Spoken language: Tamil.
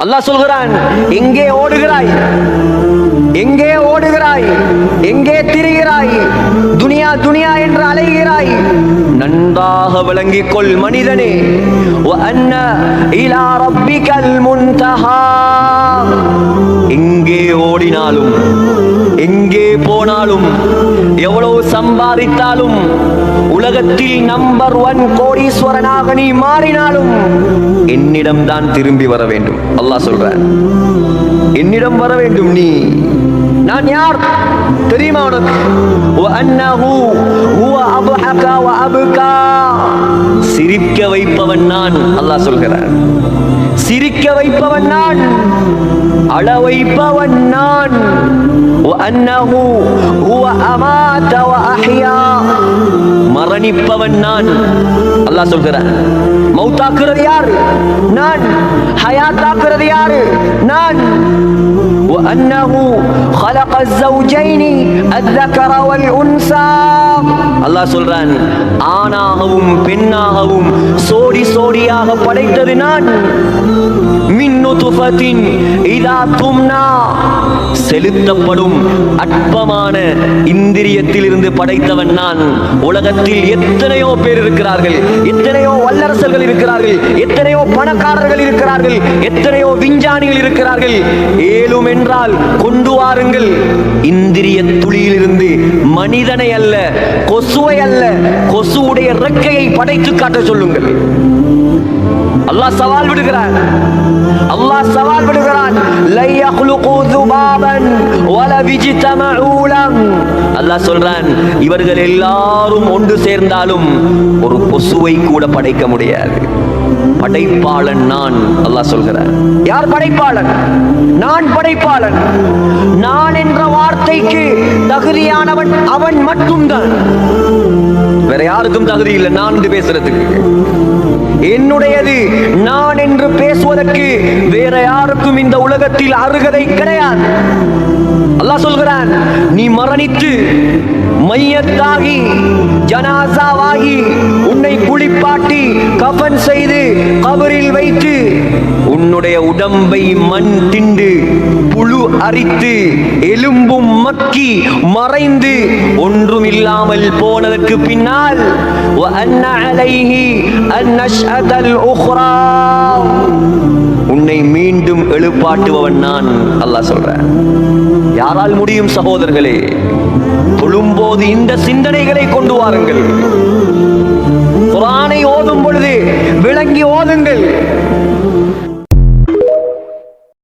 அல்லாஹ் சொல்கிறான், எங்கே ஓடுகிறாய், எங்கே ஓடுகிறாய், எங்கே திரிகிறாய், துனியா துனியா என்று அலைகிறாய். நன்றாக விளங்கிக் கொள் மனிதனே, வஅன்ன இலா ரப்பிகல் முன்தஹா. எங்கே ஓடினாலும், எங்கே போனாலும், எவ்வளவு சம்பாதித்தாலும், உலகத்தில் நம்பர் 1 கோடீஸ்வரனாக நீ மாறினாலும் என்னிடம் தான் திரும்பி வர வேண்டும். அல்லாஹ் சொல்றான், என்னிடம் வர வேண்டும். நீ நான் யார் தெரியுமா உனக்கு? வஅன்னஹு ஹுவ அத்ஹக வ அப்கா. சிரிக்க வைப்பவன் நான். அல்லாஹ் சொல்கிறான், சிரிக்க வைப்பவன் நான், அழ வைப்பவன் நான். வஅன்னஹு ஹுவ அமாத வ அஹ்யா. மரணிப்பவன் நான். அல்லாஹ் சொல்கிறான், மௌத்தாக்குறது யார்? நான். ஹயாத்தாக்குறது யார்? நான். وأنه خلق الزوجين الذكر والأنثى. அல்லாஹ் சொல்றான், ஆணாகவும் பெண்ணாகவும் சோடி சோடியாக படைத்தது நான். மின் நுத்ஃபத்தின் இதா தும்னா. செலுத்தப்படும் அற்பமான இந்திரியத்திலிருந்து படைத்தவன் நான். உலகத்தில் எத்தனையோ பேர் இருக்கிறார்கள், எத்தனையோ வல்லரசர்கள் இருக்கிறார்கள், எத்தனையோ பணக்காரர்கள் இருக்கிறார்கள், எத்தனையோ விஞ்ஞானிகள் இருக்கிறார்கள். ஏலும் என்றால் கொண்டு வாருங்கள். இந்திரிய துளியிலிருந்து மனிதனை அல்ல, கொசுவை அல்ல, கொசுவுடைய இறக்கையை படைத்து காட்ட சொல்லுங்கள். அல்லாஹ் சவால் விடுகிறான். அல்லாஹ் சவால் விடுகிறான். லை யக்லுகு ذுபாபன் வல விஜ்தமஉ லஹு. அல்லாஹ் சொல்றான், இவர்கள் எல்லாரும் ஒன்று சேர்ந்தாலும் ஒரு கொசுவை கூட படைக்க முடியாது. படைப்பாளன் நான். அல்லாஹ் சொல்கிறான், யார் படைப்பாளன்? நான் படைப்பாளன். நான் என்ற வார்த்தைக்கு தகுதியானவன் அவன் மட்டும்தான். வேற யாருக்கும் தகுதி இல்லை நான் என்று பேசுறதுக்கு. என்னுடையது நான் என்று பேசுவதற்கு வேற யாருக்கும் இந்த உலகத்தில் அருகதை கிடையாது. அல்லாஹ் சொல்கிறான், நீ மரணித்து மையத்தாகி ஜனாசாவாகி உன்னை குளிப்பாட்டி கஃன் செய்து கபரில் வைத்து உன்னுடைய உடம்பை மண் திண்டு புழு அரித்து எலும்பும் மக்கி மறைந்து ஒன்றும் இல்லாமல் போனதற்கு பின்னால் وأن عليه النشأة الأخرى. உன்னை மீண்டும் எழுப்பாட்டுபவன் நான். அல்லாஹ் சொல்றான். யாரால் முடியும் சகோதரர்களே? தொழும்போது இந்த சிந்தனைகளை கொண்டு வாருங்கள். குர்ஆனை ஓதும் பொழுது விளங்கி ஓதுங்கள்.